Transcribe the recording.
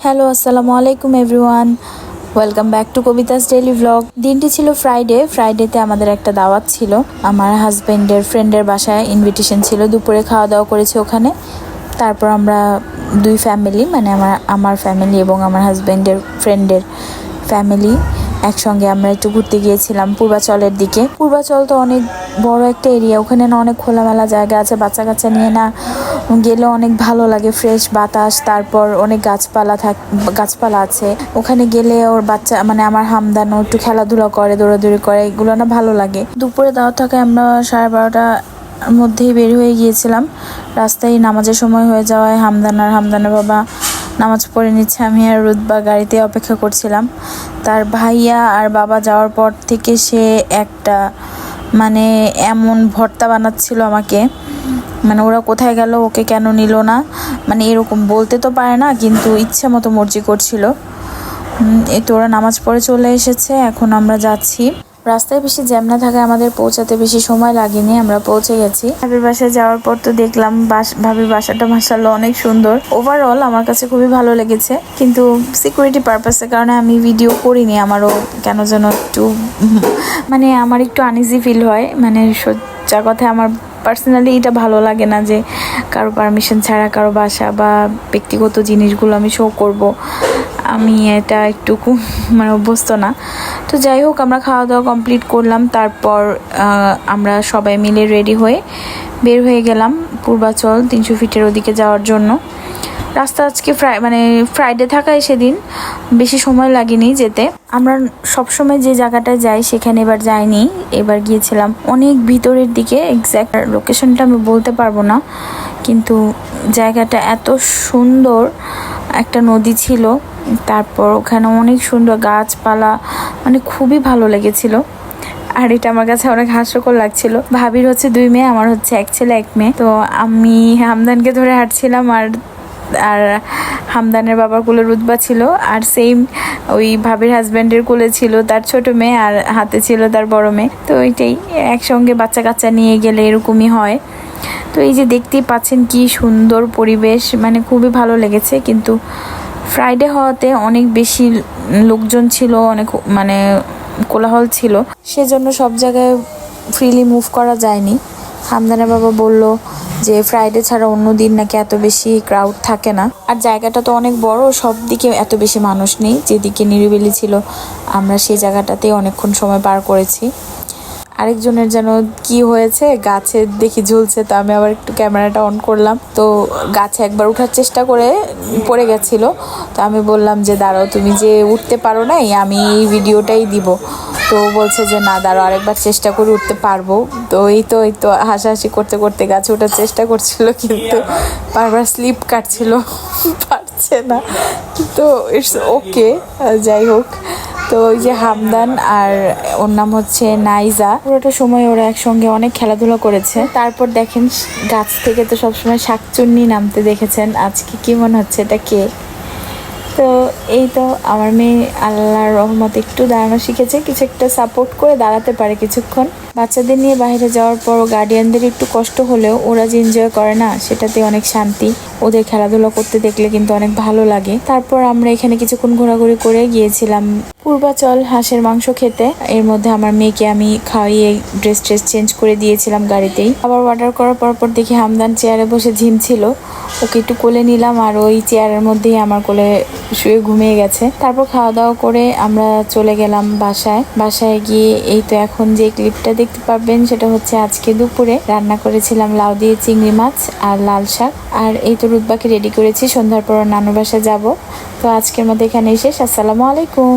Hello, আসসালামু আলাইকুম everyone. Welcome back to Kabita's daily blog. দিনটি ছিল ফ্রাইডেতে আমাদের একটা দাওয়াত ছিল। আমার হাজব্যান্ডের ফ্রেন্ডের বাসায় ইনভিটেশন ছিল, দুপুরে খাওয়া দাওয়া করেছি ওখানে। তারপর আমরা দুই ফ্যামিলি, মানে আমার ফ্যামিলি এবং আমার হাজব্যান্ডের ফ্রেন্ডের ফ্যামিলি একসঙ্গে আমরা একটু ঘুরতে গিয়েছিলাম পূর্বাচলের দিকে। পূর্বাচল তো অনেক বড় একটা এরিয়া, ওখানে না অনেক খোলামেলা জায়গা আছে, বাচ্চা কাচ্চা নিয়ে না গেলে অনেক ভালো লাগে, ফ্রেশ বাতাস, তারপর অনেক গাছপালা আছে ওখানে গেলে। ওর বাচ্চা মানে আমার হামদানও একটু খেলাধুলা করে, দৌড়াদৌড়ি করে, এগুলো না ভালো লাগে। দুপুরে দাওয়াত থাকায় আমরা 12:30টার মধ্যেই বের হয়ে গিয়েছিলাম। রাস্তায় নামাজের সময় হয়ে যাওয়ায় হামদানের বাবা নামাজ পড়ে নিচ্ছে, আমি আর রুতবা গাড়িতে অপেক্ষা করছিলাম। তার ভাইয়া আর বাবা যাওয়ার পর থেকে সে একটা মানে এমন ভর্তা বানাচ্ছিল আমাকে, মানে ওরা কোথায় গেল, ওকে কেন নিল না, মানে এরকম বলতে তো পারে না, কিন্তু ইচ্ছা মতো মর্জি করছিল। এই তো ওরা নামাজ পড়ে চলে এসেছে, এখন আমরা যাচ্ছি। রাস্তায় বেশি জ্যাম না থাকায় আমাদের পৌঁছাতে বেশি সময় লাগেনি, আমরা পৌঁছে গেছি। ভাবির বাসায় যাওয়ার পর তো দেখলাম ভাবির বাসাটা মাশাআল্লাহ অনেক সুন্দর। ওভারঅল আমার কাছে খুবই ভালো লেগেছে, কিন্তু সিকিউরিটি পারপাসের কারণে আমি ভিডিও করিনি। আমারও কেন যেন একটু মানে আমার একটু আনইজি ফিল হয়, মানে যা কথায় আমার পার্সোনালি এটা ভালো লাগে না যে কারো পারমিশন ছাড়া কারো বাসা বা ব্যক্তিগত জিনিসগুলো আমি শো করব। আমি এটা একটু মানে অভ্যস্ত না। তো যাই হোক, আমরা খাওয়া দাওয়া কমপ্লিট করলাম। তারপর আমরা সবাই মিলে রেডি হয়ে বের হয়ে গেলাম পূর্বাচল 300 ফিটের ওদিকে যাওয়ার জন্য। রাস্তা আজকে ফ্রাইডে থাকায় সেদিন বেশি সময় লাগেনি যেতে। আমরা সবসময় যে জায়গাটায় যাই সেখানে এবার যাইনি, এবার গিয়েছিলাম অনেক ভিতরের দিকে। এক্স্যাক্ট লোকেশনটা আমি বলতে পারবো না, কিন্তু জায়গাটা এত সুন্দর, একটা নদী ছিল, তারপর ওখানে অনেক সুন্দর গাছপালা, মানে খুবই ভালো লেগেছিল। আর এটা আমার কাছে অনেক হাস্যকর লাগছিল। ভাবির হচ্ছে 2 মেয়ে, আমার হচ্ছে 1 ছেলে 1 মেয়ে। তো আমি হামদানকে ধরে হাঁটছিলাম, আর হামদানের বাবার কোলে রুতবা ছিল, আর সেম ওই ভাবির হাজব্যান্ডের কোলে ছিল তার ছোট মেয়ে, আর হাতে ছিল তার বড় মেয়ে। তো ওইটাই, একসঙ্গে বাচ্চা কাচ্চা নিয়ে গেলে এরকমই হয়। তো এই যে দেখতেই পাচ্ছেন কি সুন্দর পরিবেশ, মানে খুবই ভালো লেগেছে। কিন্তু ফ্রাইডে হওয়াতে অনেক বেশি লোকজন ছিল, অনেক মানে কোলাহল ছিল, সেজন্য সব জায়গায় ফ্রিলি মুভ করা যায়নি। হামদানের বাবা বলল যে ফ্রাইডে ছাড়া অন্য দিন নাকি এত বেশি ক্রাউড থাকে না, আর জায়গাটা তো অনেক বড়, সব দিকে এত বেশি মানুষ নেই। যেদিকে নিরিবিলি ছিল আমরা সেই জায়গাটাতেই অনেকক্ষণ সময় পার করেছি। আরেকজনের যেন কি হয়েছে, গাছে দেখি ঝুলছে, তো আমি আবার একটু ক্যামেরাটা অন করলাম, তো গাছে একবার উঠার চেষ্টা করে পড়ে গেছিল। তো আমি বললাম যে দাঁড়াও, তুমি যে উঠতে পারো নাই, আমি এই ভিডিওটাই দিব। তো বলছে যে না দাঁড়াও, আরেকবার চেষ্টা করে উঠতে পারবো। তো এই তো হাসাহাসি করতে করতে গাছে ওঠার চেষ্টা করছিল, কিন্তু বারবার স্লিপ কাটছিল, পারছে না। তো ইটস ওকে, যাই হোক। তো ওই যে হামদান আর ওর নাম হচ্ছে নাইজা, পুরোটা সময় ওরা একসঙ্গে অনেক খেলাধুলা করেছে। তারপর দেখেন গাছ থেকে তো সবসময় শাকচুন্নি নামতে দেখেছেন, আজকে কি মনে হচ্ছে এটা কে? তো এই তো আমার মেয়ে আল্লাহর রহমতে একটু দাঁড়ানো শিখেছে, কিছু একটা সাপোর্ট করে দাঁড়াতে পারে কিছুক্ষণ। বাচ্চাদের নিয়ে বাইরে যাওয়ার পর গার্ডিয়ানদের একটু কষ্ট হলেও ওরা যে এনজয় করে না, সেটাতে অনেক শান্তি। ওদের খেলাধুলা করতে দেখলে কিন্তু অনেক ভালো লাগে। তারপর আমরা এখানে কিছুক্ষণ ঘোরাঘুরি করে গিয়েছিলাম পূর্বাচল হাঁসের মাংস খেতে। এর মধ্যে আমার মেয়েকে আমি খাইয়ে ড্রেস চেঞ্জ করে দিয়েছিলাম গাড়িতেই। আবার অর্ডার করার পর দেখি হামদান চেয়ারে বসে ঝিমছিল, ওকে একটু কোলে নিলাম, আর ওই চেয়ারের মধ্যেই আমার কোলে শুয়ে ঘুমিয়ে গেছে। তারপর খাওয়া দাওয়া করে আমরা চলে গেলাম বাসায় গিয়ে এই তো এখন যে ক্লিপটা দেখতে পাবেন সেটা হচ্ছে আজকে দুপুরে রান্না করেছিলাম লাউ দিয়ে চিংড়ি মাছ আর লাল শাক। আর এই তো রুতবাকে রেডি করেছি, সন্ধ্যার পর নানুর বাসায় যাব। তো আজকের মধ্যে এখানেই শেষ। আসসালামু আলাইকুম।